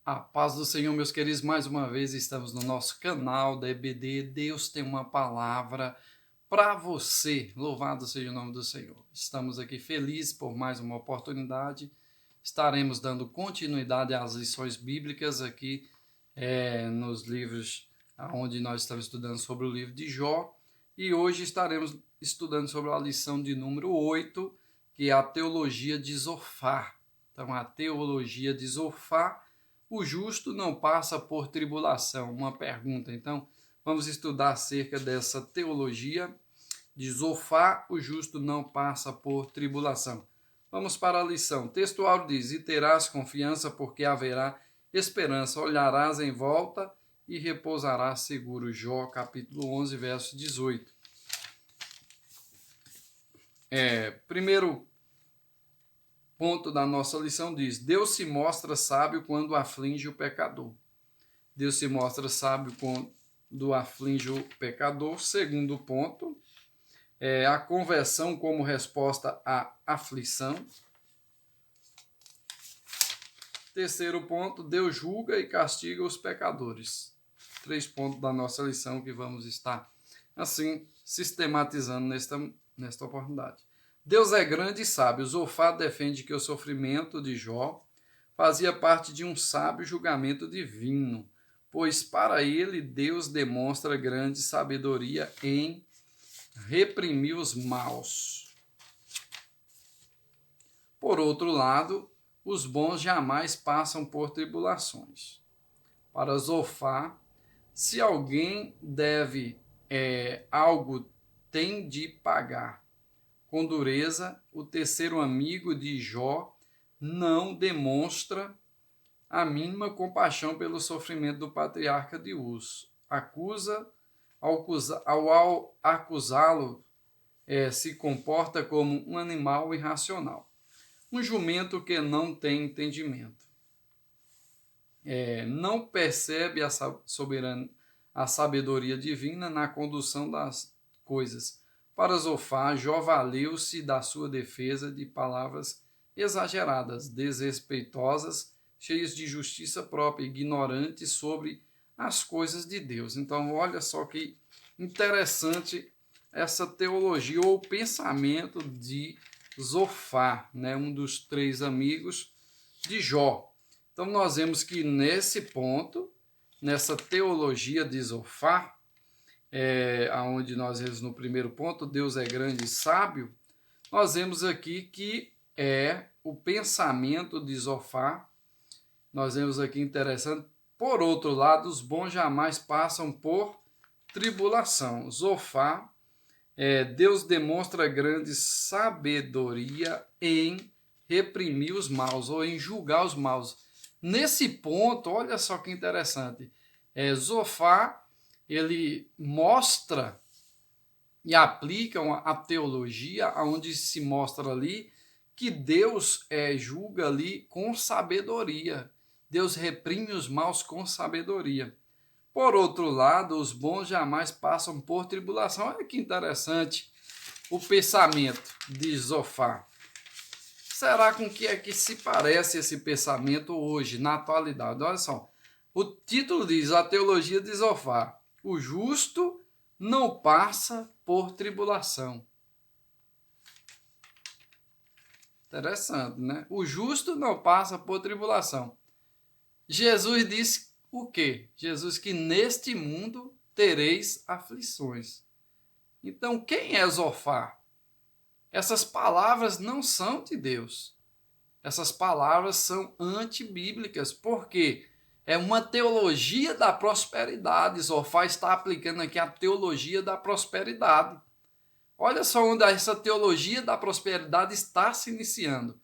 A paz do Senhor, meus queridos, mais uma vez estamos no nosso canal da EBD. Deus tem uma palavra para você. Louvado seja o nome do Senhor. Estamos aqui felizes por mais uma oportunidade. Estaremos dando continuidade às lições bíblicas aqui nos livros onde nós estamos estudando sobre o livro de Jó. E hoje estaremos estudando sobre a lição de número 8, que é a teologia de Zofar. Então, a teologia de Zofar. O justo não passa por tribulação. Uma pergunta. Então, vamos estudar acerca dessa teologia de Zofar. O justo não passa por tribulação. Vamos para a lição. Textual diz: e terás confiança, porque haverá esperança. Olharás em volta e repousarás seguro. Jó, capítulo 11, verso 18. Primeiro ponto da nossa lição diz: Deus se mostra sábio quando aflige o pecador. Deus se mostra sábio quando aflige o pecador. Segundo ponto, a conversão como resposta à aflição. Terceiro ponto, Deus julga e castiga os pecadores. 3 pontos da nossa lição que vamos estar, assim, sistematizando nesta oportunidade. Deus é grande e sábio. Zofar defende que o sofrimento de Jó fazia parte de um sábio julgamento divino, pois para ele Deus demonstra grande sabedoria em reprimir os maus. Por outro lado, os bons jamais passam por tribulações. Para Zofar, se alguém deve algo, tem de pagar. Com dureza, o terceiro amigo de Jó não demonstra a mínima compaixão pelo sofrimento do patriarca de Uz. Ao acusá-lo, se comporta como um animal irracional. Um jumento que não tem entendimento. Não percebe a sabedoria divina na condução das coisas. Para Zofar, Jó valeu-se da sua defesa de palavras exageradas, desrespeitosas, cheias de justiça própria, ignorantes sobre as coisas de Deus. Então, olha só que interessante essa teologia ou pensamento de Zofar, né? Um dos 3 amigos de Jó. Então, nós vemos que nesse ponto, nessa teologia de Zofar, onde nós vemos no primeiro ponto, Deus é grande e sábio, nós vemos aqui que o pensamento de Zofar, nós vemos aqui interessante. Por outro lado, os bons jamais passam por tribulação. Zofar, Deus demonstra grande sabedoria em reprimir os maus, ou em julgar os maus. Nesse ponto, olha só que interessante, Zofar, ele mostra e aplica a teologia, onde se mostra ali que Deus julga ali com sabedoria. Deus reprime os maus com sabedoria. Por outro lado, os bons jamais passam por tribulação. Olha que interessante o pensamento de Zofar. Será com que é que se parece esse pensamento hoje, na atualidade? Olha só, o título diz: a teologia de Zofar. O justo não passa por tribulação. Interessante, né? O justo não passa por tribulação. Jesus disse o quê? Jesus que neste mundo tereis aflições. Então, quem é Zofar? Essas palavras não são de Deus. Essas palavras são antibíblicas. Por quê? É uma teologia da prosperidade. Zofar está aplicando aqui a teologia da prosperidade. Olha só onde essa teologia da prosperidade está se iniciando.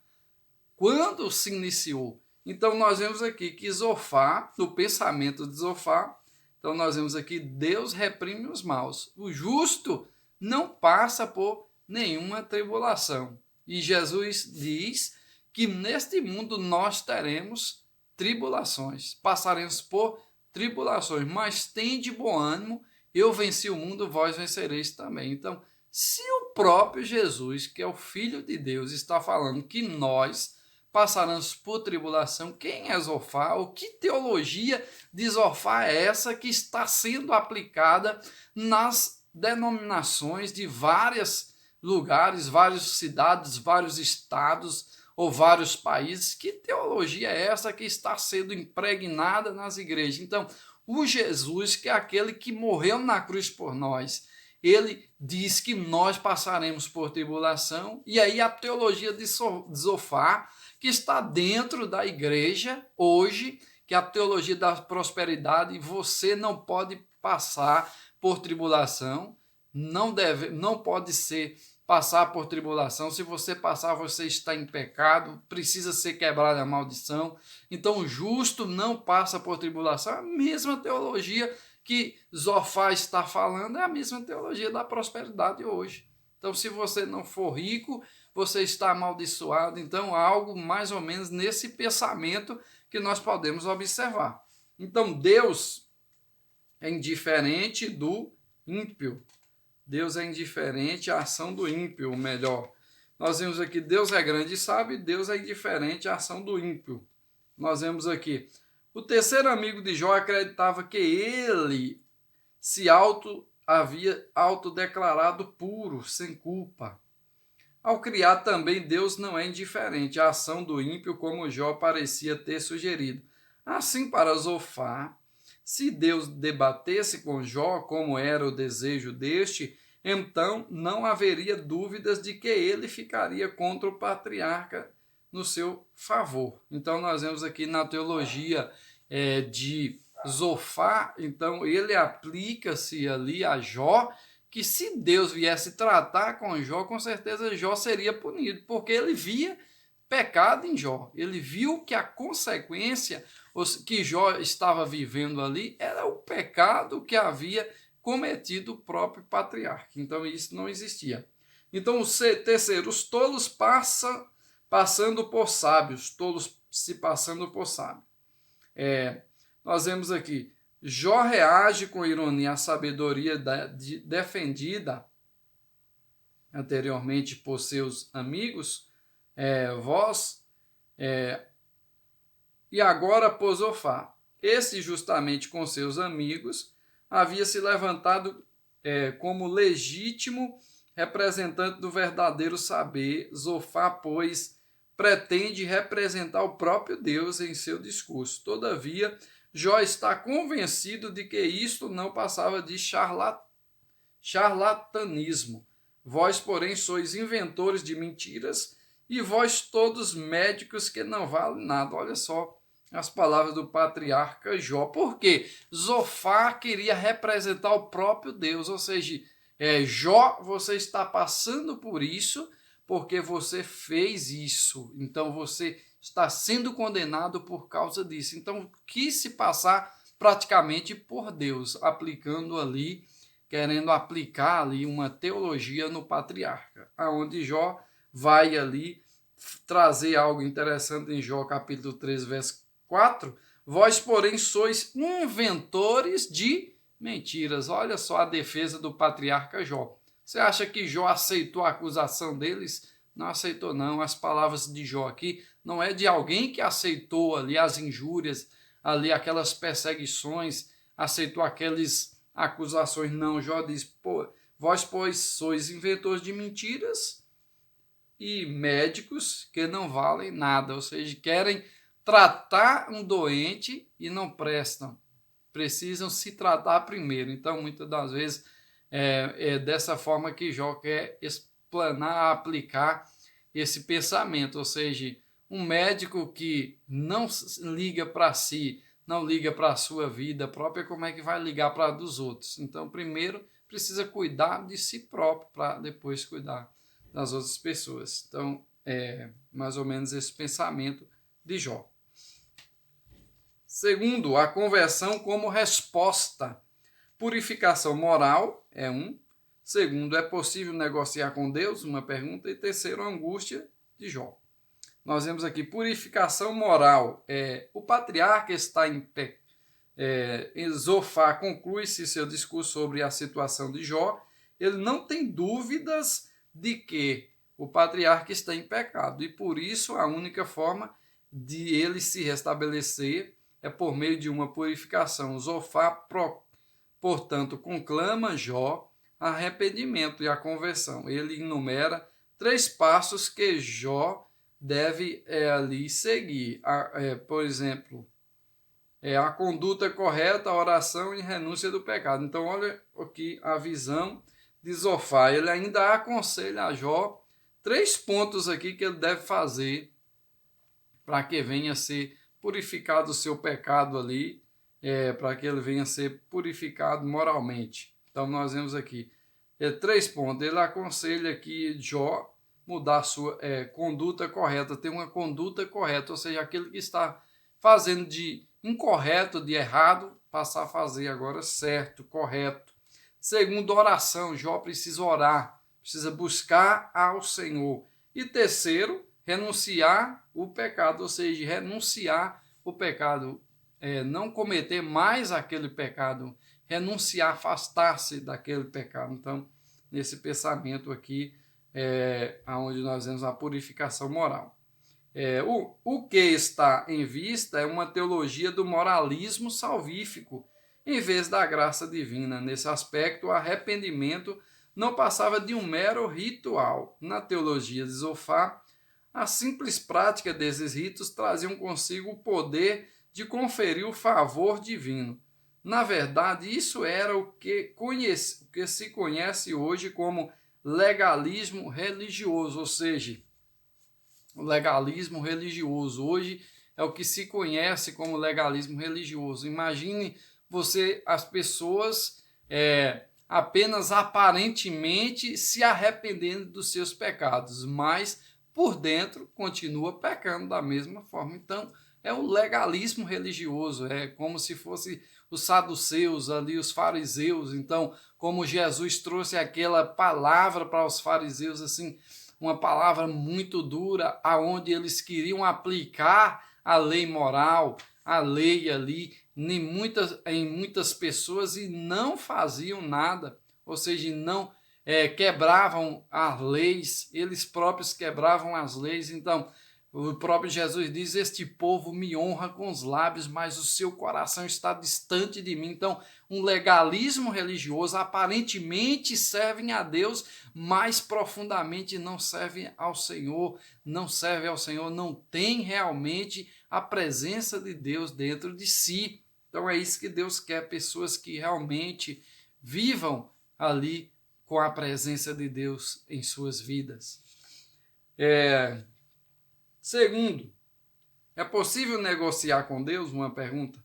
Quando se iniciou? Então, nós vemos aqui que Zofar, no pensamento de Zofar, então nós vemos aqui, Deus reprime os maus. O justo não passa por nenhuma tribulação. E Jesus diz que neste mundo nós teremos tribulações, passaremos por tribulações, mas tem de bom ânimo, eu venci o mundo, vós vencereis também. Então, se o próprio Jesus, que é o Filho de Deus, está falando que nós passaremos por tribulação. Quem é Zofar? O que teologia de Zofar é essa que está sendo aplicada nas denominações de vários lugares, várias cidades, vários estados ou vários países? Que teologia é essa que está sendo impregnada nas igrejas? Então, o Jesus, que é aquele que morreu na cruz por nós, ele diz que nós passaremos por tribulação, e aí a teologia de Zofar, que está dentro da igreja hoje, que é a teologia da prosperidade, e você não pode passar por tribulação, não pode passar por tribulação. Se você passar, você está em pecado, precisa ser quebrada a maldição. Então, o justo não passa por tribulação. A mesma teologia que Zofar está falando é a mesma teologia da prosperidade hoje. Então, se você não for rico, você está amaldiçoado. Então, algo mais ou menos nesse pensamento que nós podemos observar. Então, Deus é indiferente do ímpio. Deus é indiferente à ação do ímpio, ou melhor. Nós vemos aqui, Deus é grande e sábio, e Deus é indiferente à ação do ímpio. Nós vemos aqui, o terceiro amigo de Jó acreditava que ele havia autodeclarado puro, sem culpa. Ao criar também, Deus não é indiferente à ação do ímpio, como Jó parecia ter sugerido. Assim, para Zofar, se Deus debatesse com Jó, como era o desejo deste, então não haveria dúvidas de que ele ficaria contra o patriarca no seu favor. Então, nós vemos aqui na teologia de Zofar, então ele aplica-se ali a Jó, que se Deus viesse tratar com Jó, com certeza Jó seria punido, porque ele via pecado em Jó. Ele viu que a consequência que Jó estava vivendo ali era o pecado que havia cometido o próprio patriarca. Então isso não existia. Então, terceiro, os tolos passando por sábios, tolos se passando por sábios. Nós vemos aqui, Jó reage com ironia à sabedoria defendida anteriormente por seus amigos, e agora por Zofar. Esse, justamente com seus amigos, havia se levantado como legítimo representante do verdadeiro saber. Zofar, pois, pretende representar o próprio Deus em seu discurso. Todavia, Jó está convencido de que isto não passava de charlatanismo. Vós, porém, sois inventores de mentiras, e vós todos médicos que não valem nada. Olha só as palavras do patriarca Jó. Por quê? Zofar queria representar o próprio Deus, ou seja, Jó, você está passando por isso porque você fez isso. Então você está sendo condenado por causa disso. Então quis se passar praticamente por Deus, querendo aplicar ali uma teologia no patriarca, aonde Jó vai ali trazer algo interessante em Jó capítulo 3, verso 4. Vós, porém, sois inventores de mentiras. Olha só a defesa do patriarca Jó. Você acha que Jó aceitou a acusação deles? Não aceitou, não. As palavras de Jó aqui não é de alguém que aceitou ali as injúrias, ali aquelas perseguições, aceitou aquelas acusações. Não, Jó diz, vós, pois, sois inventores de mentiras e médicos que não valem nada, ou seja, querem tratar um doente e não prestam, precisam se tratar primeiro. Então, muitas das vezes, é dessa forma que Jó quer explanar, aplicar esse pensamento, ou seja, um médico que não liga para si, não liga para a sua vida própria, como é que vai ligar para a dos outros? Então, primeiro, precisa cuidar de si próprio para depois cuidar das outras pessoas. Então, mais ou menos esse pensamento de Jó. Segundo, a conversão como resposta. Purificação moral é um. Segundo, é possível negociar com Deus? Uma pergunta. E terceiro, a angústia de Jó. Nós vemos aqui purificação moral. O patriarca está em pé. Zofar conclui-se seu discurso sobre a situação de Jó. Ele não tem dúvidas de que o patriarca está em pecado. E por isso a única forma de ele se restabelecer é por meio de uma purificação. Zofá, portanto, conclama Jó a arrependimento e a conversão. Ele enumera 3 passos que Jó deve ali seguir. Por exemplo, a conduta correta, a oração e renúncia do pecado. Então, olha aqui a visão de Zofá. Ele ainda aconselha a Jó 3 pontos aqui que ele deve fazer para que venha a ser purificado o seu pecado ali, para que ele venha a ser purificado moralmente. Então, nós vemos aqui 3 pontos. Ele aconselha que Jó mudar a sua conduta correta, ter uma conduta correta, ou seja, aquele que está fazendo de incorreto, de errado, passar a fazer agora certo, correto. Segundo, oração. Jó precisa orar, precisa buscar ao Senhor. E terceiro, renunciar o pecado, ou seja, renunciar o pecado, não cometer mais aquele pecado, renunciar, afastar-se daquele pecado. Então, nesse pensamento aqui, onde nós vemos a purificação moral. O que está em vista é uma teologia do moralismo salvífico, em vez da graça divina. Nesse aspecto, o arrependimento não passava de um mero ritual. Na teologia de Zofá, a simples prática desses ritos traziam consigo o poder de conferir o favor divino. Na verdade, isso era o que se conhece hoje como legalismo religioso, ou seja, o legalismo religioso. Hoje é o que se conhece como legalismo religioso. Imagine as pessoas apenas aparentemente se arrependendo dos seus pecados, mas por dentro continua pecando da mesma forma. Então, é o legalismo religioso, é como se fosse os saduceus ali, os fariseus. Então, como Jesus trouxe aquela palavra para os fariseus, assim, uma palavra muito dura, aonde eles queriam aplicar a lei moral, a lei ali, em muitas pessoas e não faziam nada, ou seja, não quebravam as leis, eles próprios quebravam as leis. Então, o próprio Jesus diz: este povo me honra com os lábios, mas o seu coração está distante de mim. Então, um legalismo religioso, aparentemente servem a Deus, mas profundamente não servem ao Senhor, não tem realmente a presença de Deus dentro de si. Então é isso que Deus quer, pessoas que realmente vivam ali com a presença de Deus em suas vidas. Segundo, é possível negociar com Deus? Uma pergunta.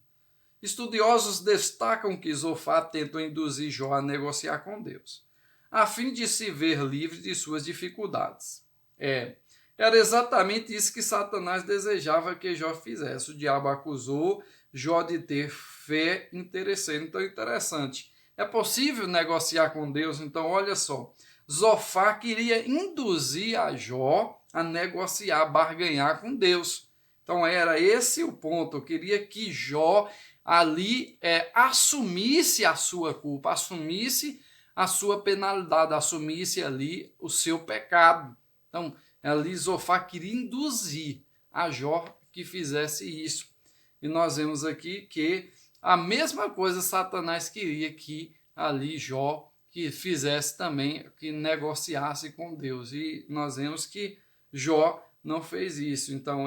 Estudiosos destacam que Zofá tentou induzir Jó a negociar com Deus, a fim de se ver livre de suas dificuldades. Era exatamente isso que Satanás desejava que Jó fizesse. O diabo acusou Jó de ter fé interesseira. Então, interessante. É possível negociar com Deus? Então, olha só. Zofá queria induzir a Jó a negociar, a barganhar com Deus. Então, era esse o ponto. Eu queria que Jó ali assumisse a sua culpa, assumisse a sua penalidade, assumisse ali o seu pecado. Então, ali Zofá queria induzir a Jó que fizesse isso. E nós vemos aqui que a mesma coisa Satanás queria que ali Jó que fizesse também, que negociasse com Deus. E nós vemos que Jó não fez isso. Então,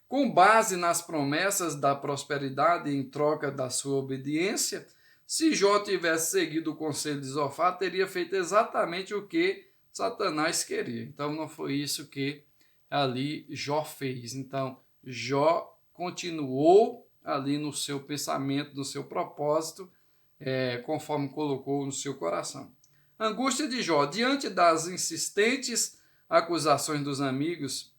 com base nas promessas da prosperidade em troca da sua obediência, se Jó tivesse seguido o conselho de Zofá, teria feito exatamente o que Satanás queria. Então, não foi isso que ali Jó fez. Então, Jó continuou ali no seu pensamento, no seu propósito, conforme colocou no seu coração. Angústia de Jó. Diante das insistentes acusações dos amigos,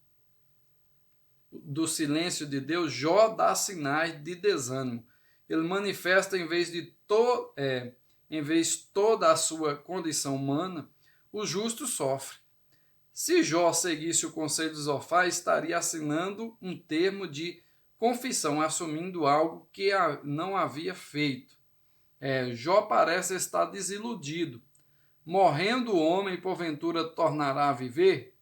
do silêncio de Deus, Jó dá sinais de desânimo. Ele manifesta, em vez toda a sua condição humana, o justo sofre. Se Jó seguisse o conselho de Zofá, estaria assinando um termo de confissão, assumindo algo que não havia feito. Jó parece estar desiludido. Morrendo o homem, porventura tornará a viver?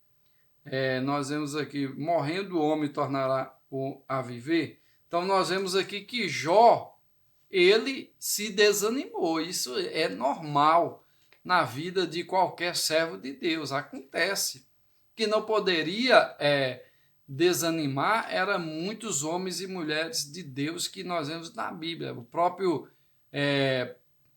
nós vemos aqui, morrendo o homem tornará a viver. Então nós vemos aqui que Jó, ele se desanimou. Isso é normal na vida de qualquer servo de Deus. Acontece. Que não poderia desanimar eram muitos homens e mulheres de Deus que nós vemos na Bíblia. O próprio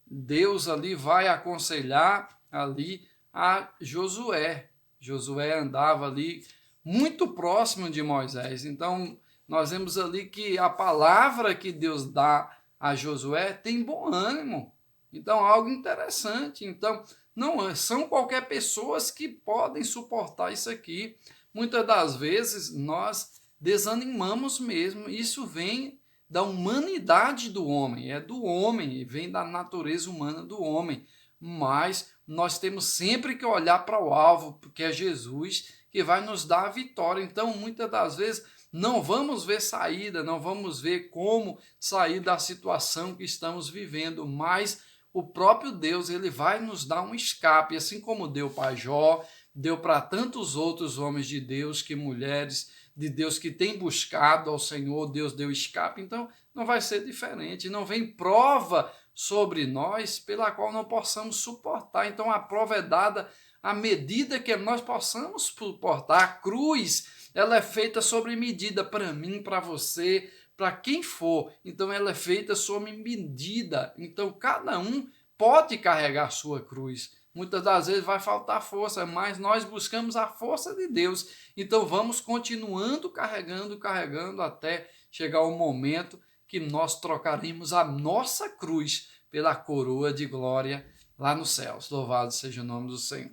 Deus ali vai aconselhar ali a Josué. Josué andava ali muito próximo de Moisés. Então, nós vemos ali que a palavra que Deus dá a Josué tem bom ânimo. Então, algo interessante. Então, não são qualquer pessoas que podem suportar isso aqui. Muitas das vezes nós desanimamos mesmo. Isso vem da humanidade do homem, é do homem, vem da natureza humana do homem. Mas nós temos sempre que olhar para o alvo, que é Jesus, que vai nos dar a vitória. Então, muitas das vezes, não vamos ver saída, não vamos ver como sair da situação que estamos vivendo, mas o próprio Deus, ele vai nos dar um escape, assim como deu para Jó, deu para tantos outros homens de Deus, que mulheres de Deus que têm buscado ao Senhor, Deus deu escape. Então, não vai ser diferente, não vem prova sobre nós pela qual não possamos suportar. Então, a prova é dada à medida que nós possamos suportar. A cruz, ela é feita sobre medida para mim, para você, para quem for. Então, ela é feita sob medida. Então, cada um pode carregar sua cruz. Muitas das vezes vai faltar força, mas nós buscamos a força de Deus. Então, vamos continuando carregando até chegar o momento que nós trocaremos a nossa cruz pela coroa de glória lá nos céus. Louvado seja o nome do Senhor.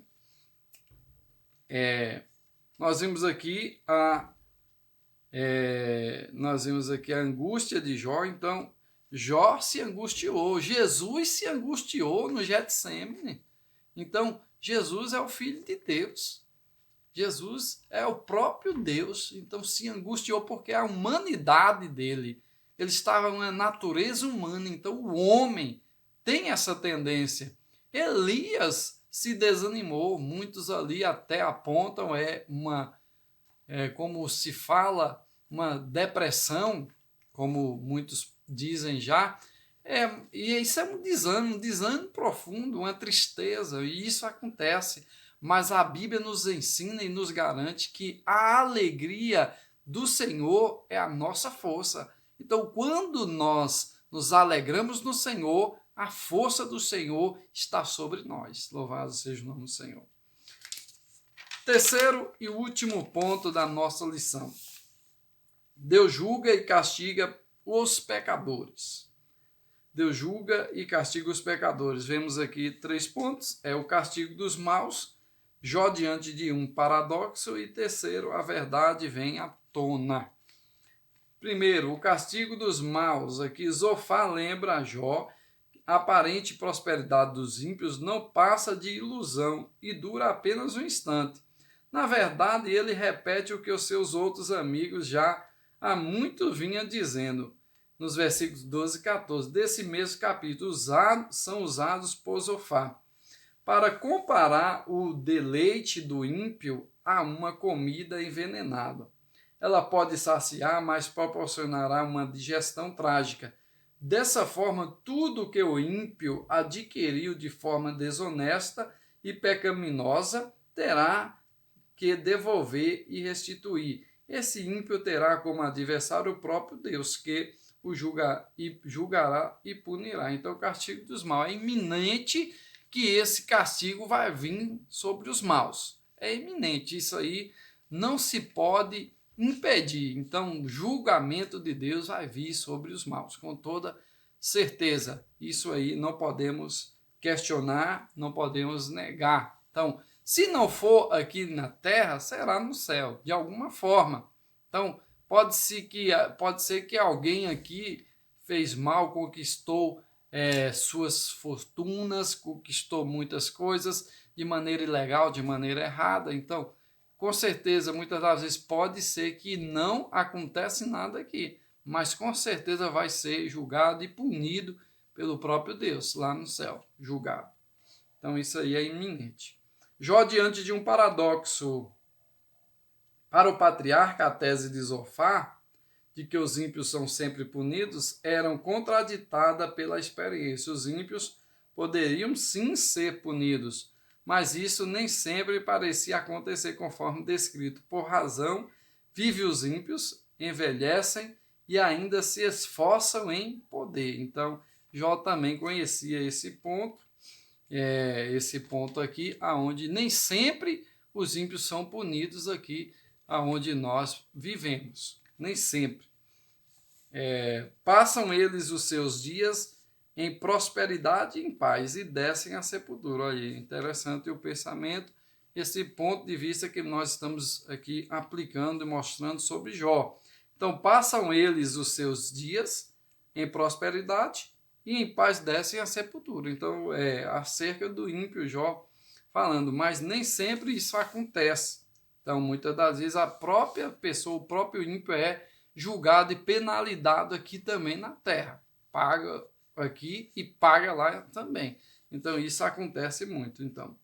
Nós vimos aqui a angústia de Jó. Então, Jó se angustiou, Jesus se angustiou no Getsêmani. Então, Jesus é o Filho de Deus. Jesus é o próprio Deus. Então, se angustiou porque a humanidade dele, ele estava na natureza humana. Então, o homem tem essa tendência. Elias se desanimou. Muitos ali até apontam como se fala, uma depressão, como muitos dizem já. E isso é um desânimo profundo, uma tristeza, e isso acontece. Mas a Bíblia nos ensina e nos garante que a alegria do Senhor é a nossa força. Então, quando nós nos alegramos no Senhor, a força do Senhor está sobre nós. Louvado seja o nome do Senhor. Terceiro e último ponto da nossa lição. Deus julga e castiga os pecadores. Deus julga e castiga os pecadores. Vemos aqui 3 pontos. É o castigo dos maus, Jó diante de um paradoxo, e terceiro, a verdade vem à tona. Primeiro, o castigo dos maus. Aqui Zofar lembra a Jó, a aparente prosperidade dos ímpios não passa de ilusão e dura apenas um instante. Na verdade, ele repete o que os seus outros amigos já há muito vinham dizendo. Nos versículos 12 e 14 desse mesmo capítulo, são usados por Zofar para comparar o deleite do ímpio a uma comida envenenada. Ela pode saciar, mas proporcionará uma digestão trágica. Dessa forma, tudo que o ímpio adquiriu de forma desonesta e pecaminosa terá que devolver e restituir. Esse ímpio terá como adversário o próprio Deus, que o julgará e punirá. Então, o castigo dos maus é iminente, que esse castigo vai vir sobre os maus. É iminente, isso aí não se pode impedir. Então, o julgamento de Deus vai vir sobre os maus, com toda certeza. Isso aí não podemos questionar, não podemos negar. Então, se não for aqui na terra, será no céu, de alguma forma. Então, pode ser que alguém aqui fez mal, conquistou suas fortunas, conquistou muitas coisas de maneira ilegal, de maneira errada. Então, com certeza, muitas das vezes pode ser que não acontece nada aqui, mas com certeza vai ser julgado e punido pelo próprio Deus, lá no céu, julgado. Então, isso aí é iminente. Jó diante de um paradoxo. Para o patriarca, a tese de Zofar, de que os ímpios são sempre punidos, eram contraditada pela experiência. Os ímpios poderiam sim ser punidos, mas isso nem sempre parecia acontecer conforme descrito. Por razão, vive os ímpios, envelhecem e ainda se esforçam em poder. Então, Jó também conhecia esse ponto aqui, aonde nem sempre os ímpios são punidos aqui, aonde nós vivemos. Nem sempre. Passam eles os seus dias em prosperidade e em paz e descem à sepultura. Olha aí, interessante o pensamento, esse ponto de vista que nós estamos aqui aplicando e mostrando sobre Jó. Então, passam eles os seus dias em prosperidade e em paz descem à sepultura. Então, acerca do ímpio Jó falando, mas nem sempre isso acontece. Então, muitas das vezes a própria pessoa, o próprio ímpio é julgado e penalizado aqui também na terra. Paga aqui e paga lá também. Então, isso acontece muito. Então,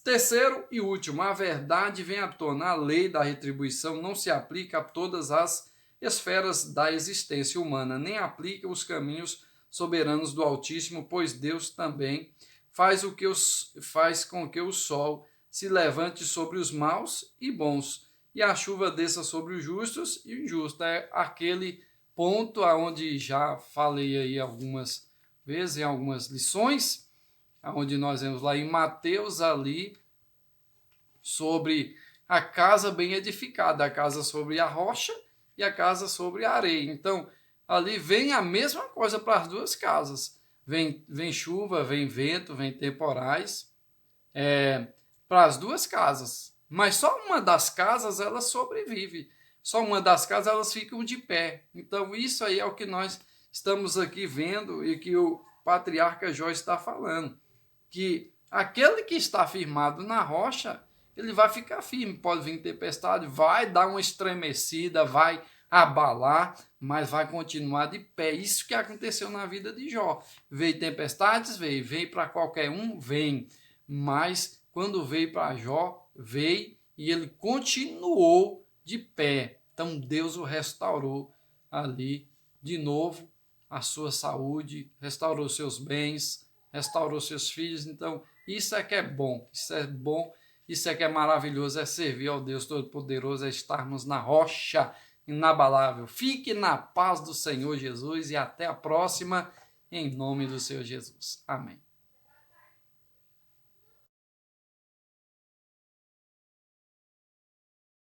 terceiro e último, a verdade vem à tona. A lei da retribuição não se aplica a todas as esferas da existência humana, nem aplica os caminhos soberanos do Altíssimo, pois Deus também faz com que o sol se levante sobre os maus e bons, e a chuva desça sobre os justos e injustos. É aquele ponto aonde já falei aí algumas vezes, em algumas lições, onde nós vemos lá em Mateus ali, sobre a casa bem edificada, a casa sobre a rocha e a casa sobre a areia. Então, ali vem a mesma coisa para as duas casas. Vem chuva, vem vento, vem temporais, para as duas casas. Mas só uma das casas ela sobrevive. Só uma das casas elas ficam de pé. Então, isso aí é o que nós estamos aqui vendo e que o patriarca Jó está falando. Que aquele que está firmado na rocha, ele vai ficar firme. Pode vir tempestade, vai dar uma estremecida, vai abalar, mas vai continuar de pé. Isso que aconteceu na vida de Jó. Veio tempestades, veio para qualquer um, vem. Mas quando veio para Jó, veio e ele continuou de pé. Então Deus o restaurou ali de novo a sua saúde, restaurou seus bens, restaurou seus filhos. Então isso é que é bom, isso é que é maravilhoso, é servir ao Deus Todo-Poderoso, é estarmos na rocha inabalável. Fique na paz do Senhor Jesus e até a próxima, em nome do Senhor Jesus. Amém.